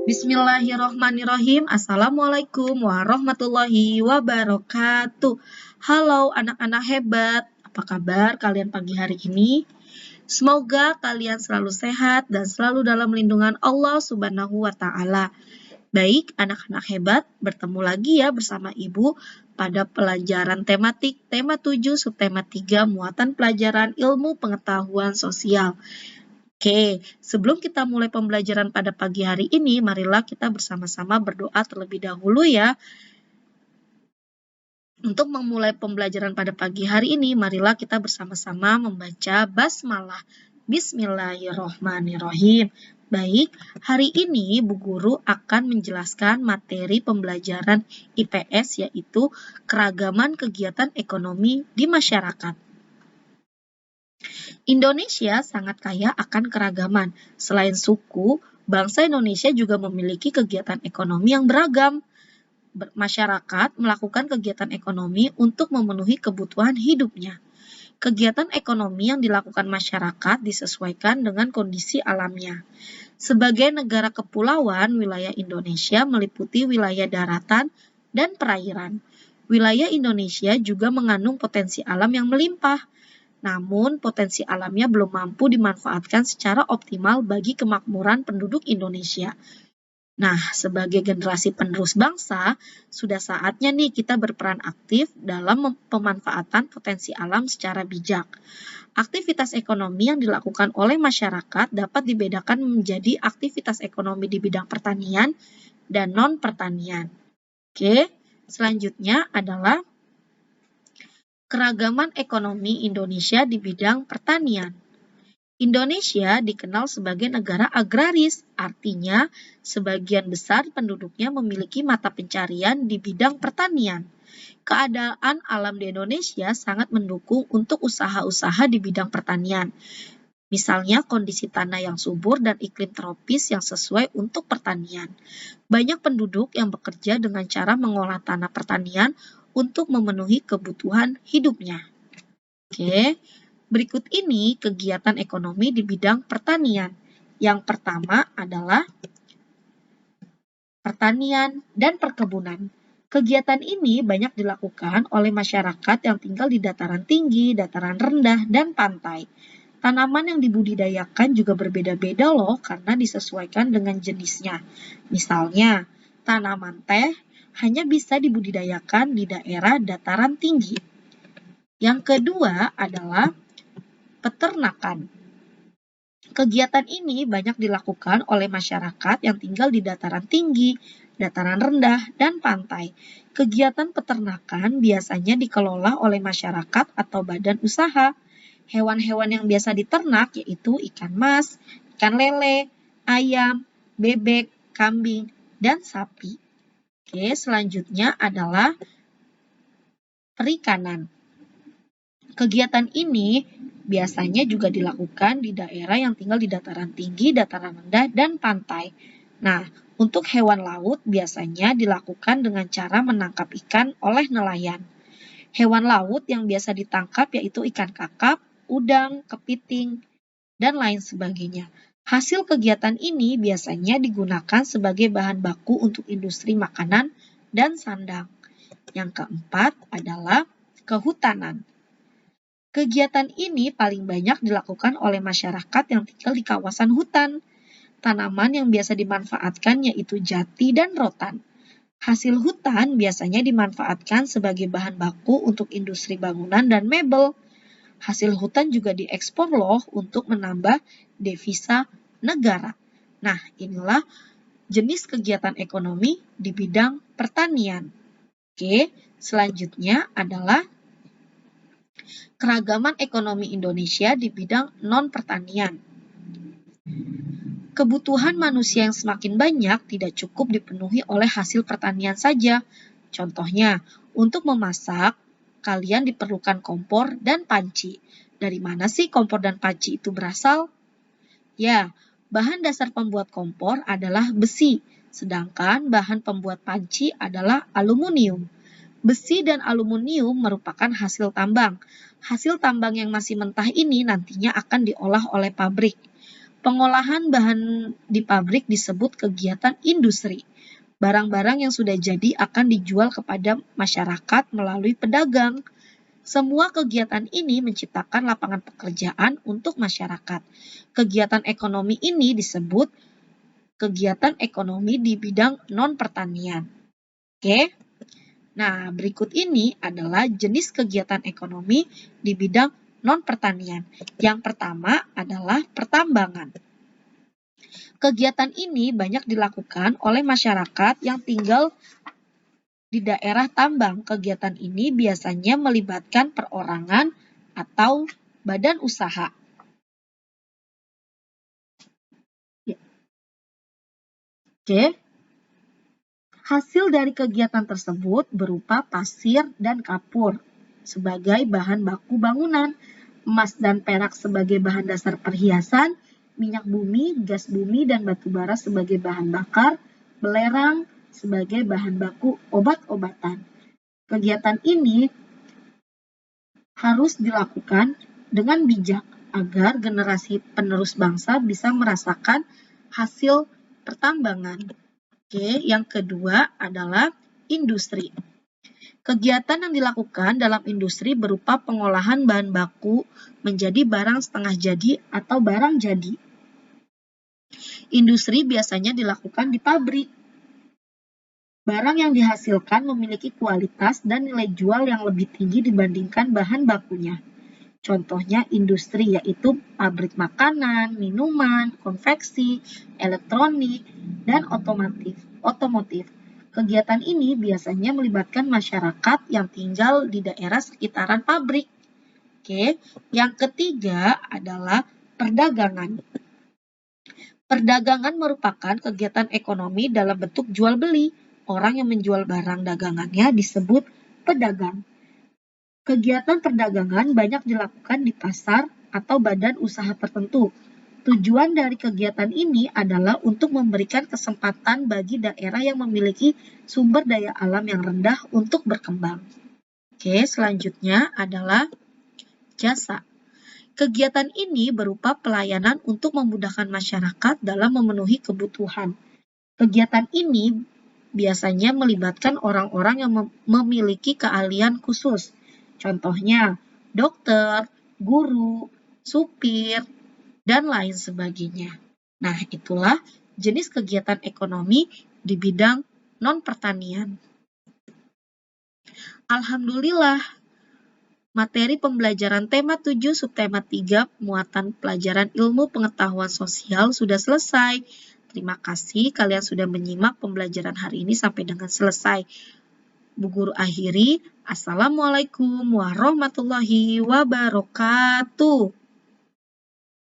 Bismillahirrohmanirrohim. Assalamualaikum warahmatullahi wabarakatuh. Halo anak-anak hebat, apa kabar kalian pagi hari ini? Semoga kalian selalu sehat dan selalu dalam lindungan Allah Subhanahu wa Ta'ala. Baik, anak-anak hebat, bertemu lagi ya bersama Ibu pada pelajaran tematik tema 7 subtema 3 muatan pelajaran ilmu pengetahuan sosial. Oke, sebelum kita mulai pembelajaran pada pagi hari ini, marilah kita bersama-sama berdoa terlebih dahulu ya. Untuk memulai pembelajaran pada pagi hari ini, marilah kita bersama-sama membaca basmalah. Bismillahirrohmanirrohim. Baik, hari ini Bu Guru akan menjelaskan materi pembelajaran IPS, yaitu keragaman kegiatan ekonomi di masyarakat. Indonesia sangat kaya akan keragaman. Selain suku, bangsa Indonesia juga memiliki kegiatan ekonomi yang beragam. Masyarakat melakukan kegiatan ekonomi untuk memenuhi kebutuhan hidupnya. Kegiatan ekonomi yang dilakukan masyarakat disesuaikan dengan kondisi alamnya. Sebagai negara kepulauan, wilayah Indonesia meliputi wilayah daratan dan perairan. Wilayah Indonesia juga mengandung potensi alam yang melimpah. Namun, potensi alamnya belum mampu dimanfaatkan secara optimal bagi kemakmuran penduduk Indonesia. Nah, sebagai generasi penerus bangsa, sudah saatnya nih kita berperan aktif dalam pemanfaatan potensi alam secara bijak. Aktivitas ekonomi yang dilakukan oleh masyarakat dapat dibedakan menjadi aktivitas ekonomi di bidang pertanian dan non-pertanian. Oke, selanjutnya adalah keragaman ekonomi Indonesia di bidang pertanian. Indonesia dikenal sebagai negara agraris, artinya sebagian besar penduduknya memiliki mata pencarian di bidang pertanian. Keadaan alam di Indonesia sangat mendukung untuk usaha-usaha di bidang pertanian. Misalnya kondisi tanah yang subur dan iklim tropis yang sesuai untuk pertanian. Banyak penduduk yang bekerja dengan cara mengolah tanah pertanian untuk memenuhi kebutuhan hidupnya. Oke, berikut ini kegiatan ekonomi di bidang pertanian. Yang pertama adalah pertanian dan perkebunan. Kegiatan ini banyak dilakukan oleh masyarakat yang tinggal di dataran tinggi, dataran rendah, dan pantai. Tanaman yang dibudidayakan juga berbeda-beda loh karena disesuaikan dengan jenisnya. Misalnya, tanaman teh hanya bisa dibudidayakan di daerah dataran tinggi. Yang kedua adalah peternakan. Kegiatan ini banyak dilakukan oleh masyarakat yang tinggal di dataran tinggi, dataran rendah, dan pantai. Kegiatan peternakan biasanya dikelola oleh masyarakat atau badan usaha. Hewan-hewan yang biasa diternak yaitu ikan mas, ikan lele, ayam, bebek, kambing, dan sapi. Oke, selanjutnya adalah perikanan. Kegiatan ini biasanya juga dilakukan di daerah yang tinggal di dataran tinggi, dataran rendah, dan pantai. Nah, untuk hewan laut biasanya dilakukan dengan cara menangkap ikan oleh nelayan. Hewan laut yang biasa ditangkap yaitu ikan kakap, udang, kepiting, dan lain sebagainya. Hasil kegiatan ini biasanya digunakan sebagai bahan baku untuk industri makanan dan sandang. Yang keempat adalah kehutanan. Kegiatan ini paling banyak dilakukan oleh masyarakat yang tinggal di kawasan hutan. Tanaman yang biasa dimanfaatkan yaitu jati dan rotan. Hasil hutan biasanya dimanfaatkan sebagai bahan baku untuk industri bangunan dan mebel. Hasil hutan juga diekspor loh untuk menambah devisa negara. Nah, inilah jenis kegiatan ekonomi di bidang pertanian. Oke, selanjutnya adalah keragaman ekonomi Indonesia di bidang non-pertanian. Kebutuhan manusia yang semakin banyak tidak cukup dipenuhi oleh hasil pertanian saja. Contohnya, untuk memasak, kalian diperlukan kompor dan panci. Dari mana sih kompor dan panci itu berasal? Ya, bahan dasar pembuat kompor adalah besi, sedangkan bahan pembuat panci adalah aluminium. Besi dan aluminium merupakan hasil tambang. Hasil tambang yang masih mentah ini nantinya akan diolah oleh pabrik. Pengolahan bahan di pabrik disebut kegiatan industri. Barang-barang yang sudah jadi akan dijual kepada masyarakat melalui pedagang. Semua kegiatan ini menciptakan lapangan pekerjaan untuk masyarakat. Kegiatan ekonomi ini disebut kegiatan ekonomi di bidang non-pertanian. Oke. Nah, berikut ini adalah jenis kegiatan ekonomi di bidang non-pertanian. Yang pertama adalah pertambangan. Kegiatan ini banyak dilakukan oleh masyarakat yang tinggal di daerah tambang. Kegiatan ini biasanya melibatkan perorangan atau badan usaha. Oke. Hasil dari kegiatan tersebut berupa pasir dan kapur sebagai bahan baku bangunan, emas dan perak sebagai bahan dasar perhiasan, minyak bumi, gas bumi, dan batu bara sebagai bahan bakar, belerang sebagai bahan baku obat-obatan. Kegiatan ini harus dilakukan dengan bijak agar generasi penerus bangsa bisa merasakan hasil pertambangan. Oke, yang kedua adalah industri. Kegiatan yang dilakukan dalam industri berupa pengolahan bahan baku menjadi barang setengah jadi atau barang jadi. Industri biasanya dilakukan di pabrik. Barang yang dihasilkan memiliki kualitas dan nilai jual yang lebih tinggi dibandingkan bahan bakunya. Contohnya industri yaitu pabrik makanan, minuman, konveksi, elektronik, dan otomotif. Kegiatan ini biasanya melibatkan masyarakat yang tinggal di daerah sekitaran pabrik. Oke, yang ketiga adalah perdagangan. Perdagangan merupakan kegiatan ekonomi dalam bentuk jual beli. Orang yang menjual barang dagangannya disebut pedagang. Kegiatan perdagangan banyak dilakukan di pasar atau badan usaha tertentu. Tujuan dari kegiatan ini adalah untuk memberikan kesempatan bagi daerah yang memiliki sumber daya alam yang rendah untuk berkembang. Oke, selanjutnya adalah jasa. Kegiatan ini berupa pelayanan untuk memudahkan masyarakat dalam memenuhi kebutuhan. Kegiatan ini biasanya melibatkan orang-orang yang memiliki keahlian khusus. Contohnya, dokter, guru, supir, dan lain sebagainya. Nah, itulah jenis kegiatan ekonomi di bidang non-pertanian. Alhamdulillah, materi pembelajaran tema 7 subtema 3 muatan pelajaran ilmu pengetahuan sosial sudah selesai. Terima kasih kalian sudah menyimak pembelajaran hari ini sampai dengan selesai. Bu Guru akhiri, Assalamualaikum warahmatullahi wabarakatuh.